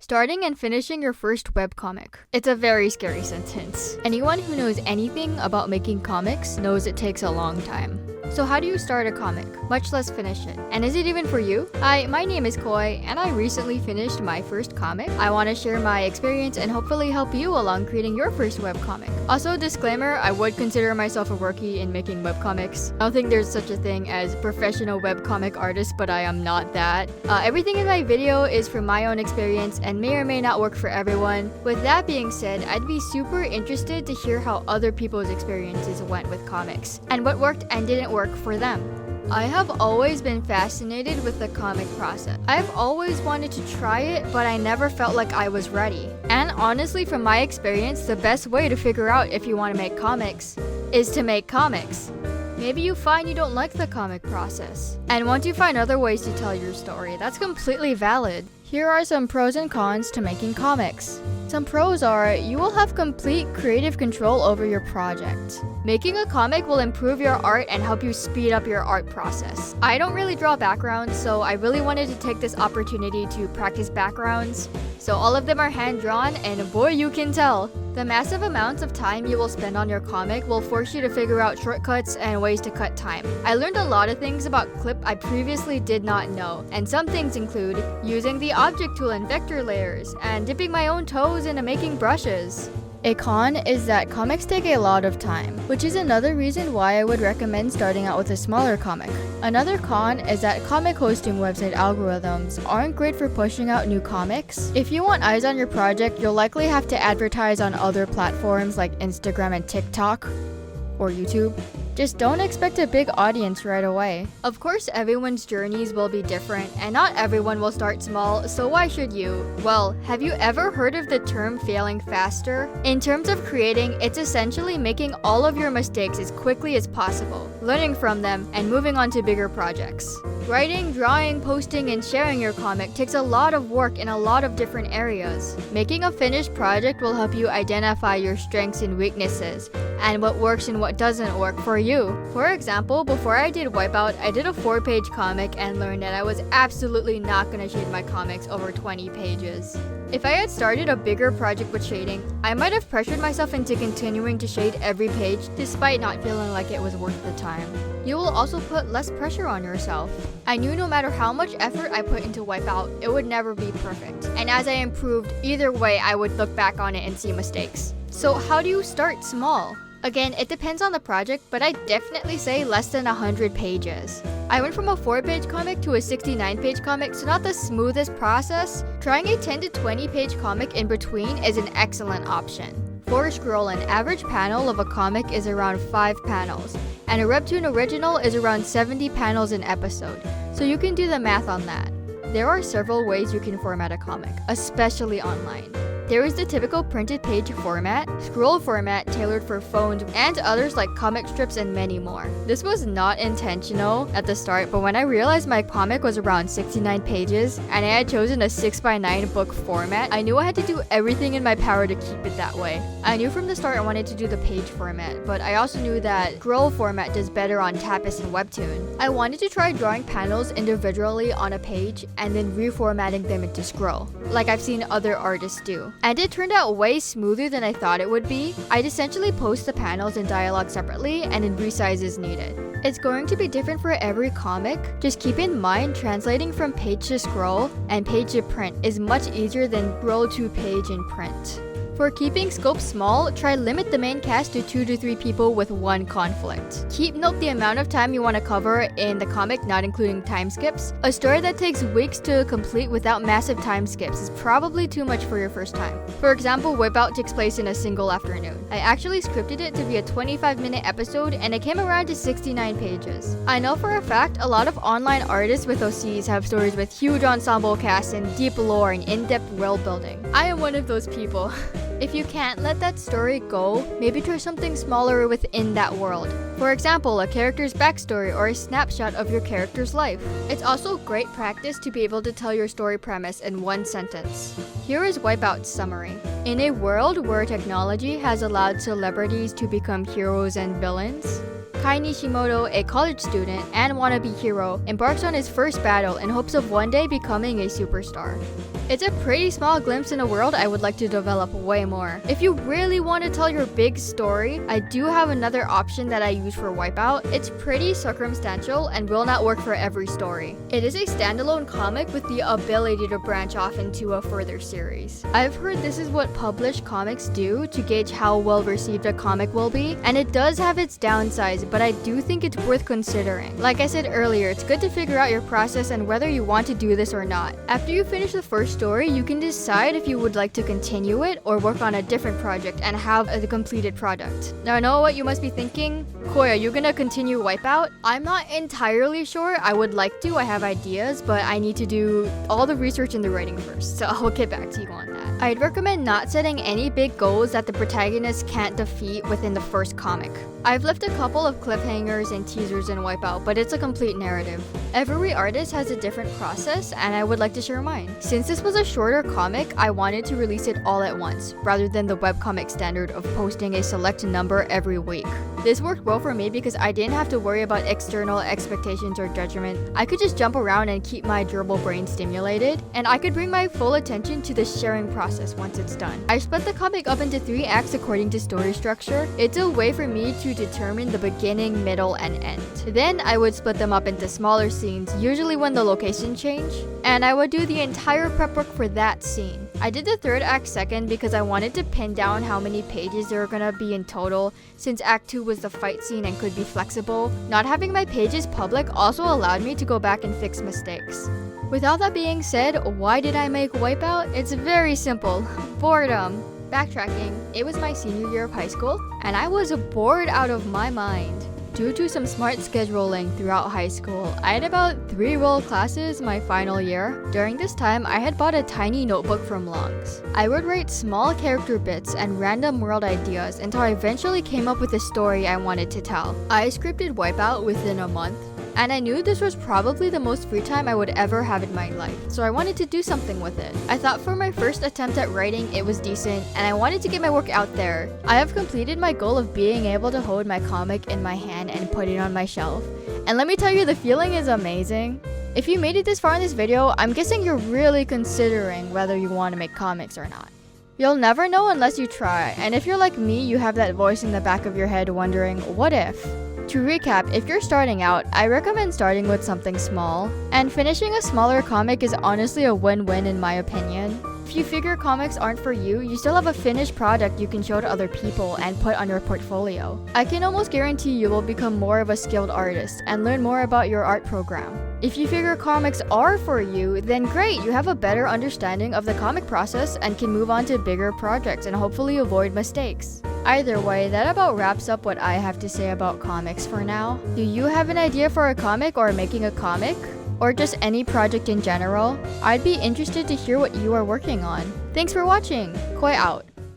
Starting and finishing your first webcomic. It's a very scary sentence. Anyone who knows anything about making comics knows it takes a long time. So how do you start a comic, much less finish it? And is it even for you? Hi, my name is Koi, and I recently finished my first comic. I want to share my experience and hopefully help you along creating your first webcomic. Also, disclaimer, I would consider myself a rookie in making webcomics. I don't think there's such a thing as professional webcomic artist, but I am not that. Everything in my video is from my own experience and may or may not work for everyone. With that being said, I'd be super interested to hear how other people's experiences went with comics, and what worked and didn't work for them. I have always been fascinated with the comic process. I've always wanted to try it, but I never felt like I was ready. And honestly, from my experience, the best way to figure out if you want to make comics is to make comics. Maybe you find you don't like the comic process and want to find other ways to tell your story. That's completely valid. Here are some pros and cons to making comics. Some pros are, you will have complete creative control over your project. Making a comic will improve your art and help you speed up your art process. I don't really draw backgrounds, so I really wanted to take this opportunity to practice backgrounds. So all of them are hand-drawn, and boy, you can tell. The massive amounts of time you will spend on your comic will force you to figure out shortcuts and ways to cut time. I learned a lot of things about clip I previously did not know, and some things include using the object tool and vector layers, and dipping my own toes into making brushes. A con is that comics take a lot of time, which is another reason why I would recommend starting out with a smaller comic. Another con is that comic hosting website algorithms aren't great for pushing out new comics. If you want eyes on your project, you'll likely have to advertise on other platforms like Instagram and TikTok, or YouTube. Just don't expect a big audience right away. Of course, everyone's journeys will be different, and not everyone will start small, so why should you? Well, have you ever heard of the term failing faster? In terms of creating, it's essentially making all of your mistakes as quickly as possible, learning from them, and moving on to bigger projects. Writing, drawing, posting, and sharing your comic takes a lot of work in a lot of different areas. Making a finished project will help you identify your strengths and weaknesses, and what works and what doesn't work for you. For example, before I did Wipeout, I did a 4-page comic and learned that I was absolutely not going to shade my comics over 20 pages. If I had started a bigger project with shading, I might have pressured myself into continuing to shade every page despite not feeling like it was worth the time. You will also put less pressure on yourself. I knew no matter how much effort I put into Wipeout, it would never be perfect. And as I improved, either way I would look back on it and see mistakes. So how do you start small? Again, it depends on the project, but I'd definitely say less than 100 pages. I went from a 4-page comic to a 69-page comic, so not the smoothest process. Trying a 10 to 20-page comic in between is an excellent option. For Scroll, an average panel of a comic is around 5 panels, and a Webtoon original is around 70 panels an episode, so you can do the math on that. There are several ways you can format a comic, especially online. There is the typical printed page format, scroll format tailored for phones, and others like comic strips and many more. This was not intentional at the start, but when I realized my comic was around 69 pages and I had chosen a 6x9 book format, I knew I had to do everything in my power to keep it that way. I knew from the start I wanted to do the page format, but I also knew that scroll format does better on Tapas and Webtoon. I wanted to try drawing panels individually on a page and then reformatting them into scroll, like I've seen other artists do. And it turned out way smoother than I thought it would be. I'd essentially post the panels and dialogue separately and in resize as needed. It's going to be different for every comic. Just keep in mind translating from page to scroll and page to print is much easier than scroll to page in print. For keeping scope small, try limit the main cast to 2 to 3 people with 1 conflict. Keep note the amount of time you want to cover in the comic, not including time skips. A story that takes weeks to complete without massive time skips is probably too much for your first time. For example, Wipeout takes place in a single afternoon. I actually scripted it to be a 25-minute episode and it came around to 69 pages. I know for a fact a lot of online artists with OCs have stories with huge ensemble casts and deep lore and in-depth world building. I am one of those people. If you can't let that story go, maybe try something smaller within that world. For example, a character's backstory or a snapshot of your character's life. It's also great practice to be able to tell your story premise in 1 sentence. Here is Wipeout's summary. In a world where technology has allowed celebrities to become heroes and villains, Kai Nishimoto, a college student and wannabe hero, embarks on his first battle in hopes of one day becoming a superstar. It's a pretty small glimpse in a world I would like to develop way more. If you really want to tell your big story, I do have another option that I use for Wipeout. It's pretty circumstantial and will not work for every story. It is a standalone comic with the ability to branch off into a further series. I've heard this is what published comics do to gauge how well received a comic will be, and it does have its downsides, but I do think it's worth considering. Like I said earlier, it's good to figure out your process and whether you want to do this or not. After you finish the first story, you can decide if you would like to continue it or work on a different project and have a completed product. Now I know what you must be thinking. Koi, are you gonna continue Wipeout? I'm not entirely sure. I would like to, I have ideas, but I need to do all the research and the writing first, so I'll get back to you on that. I'd recommend not setting any big goals that the protagonist can't defeat within the first comic. I've left a couple of cliffhangers and teasers in Wipeout, but it's a complete narrative. Every artist has a different process, and I would like to share mine. Since this was a shorter comic, I wanted to release it all at once, rather than the webcomic standard of posting a select number every week. This worked well for me because I didn't have to worry about external expectations or judgment. I could just jump around and keep my gerbil brain stimulated, and I could bring my full attention to the sharing process once it's done. I split the comic up into 3 acts according to story structure. It's a way for me to determine the beginning, middle, and end. Then I would split them up into smaller scenes, usually when the location change, and I would do the entire prep work for that scene. I did the 3rd act second because I wanted to pin down how many pages there were gonna be in total, since act 2 was the fight scene and could be flexible. Not having my pages public also allowed me to go back and fix mistakes. With all that being said, why did I make Wipeout? It's very simple. Boredom. Backtracking, it was my senior year of high school, and I was bored out of my mind. Due to some smart scheduling throughout high school, I had about 3 role classes my final year. During this time, I had bought a tiny notebook from Longs. I would write small character bits and random world ideas until I eventually came up with a story I wanted to tell. I scripted Wipeout within a month, and I knew this was probably the most free time I would ever have in my life, so I wanted to do something with it. I thought for my first attempt at writing, it was decent, and I wanted to get my work out there. I have completed my goal of being able to hold my comic in my hand and put it on my shelf. And let me tell you, the feeling is amazing. If you made it this far in this video, I'm guessing you're really considering whether you want to make comics or not. You'll never know unless you try, and if you're like me, you have that voice in the back of your head wondering, what if? To recap, if you're starting out, I recommend starting with something small, and finishing a smaller comic is honestly a win-win in my opinion. If you figure comics aren't for you, you still have a finished product you can show to other people and put on your portfolio. I can almost guarantee you will become more of a skilled artist and learn more about your art program. If you figure comics are for you, then great, you have a better understanding of the comic process and can move on to bigger projects and hopefully avoid mistakes. Either way, that about wraps up what I have to say about comics for now. Do you have an idea for a comic or making a comic? Or just any project in general? I'd be interested to hear what you are working on. Thanks for watching! Koi out.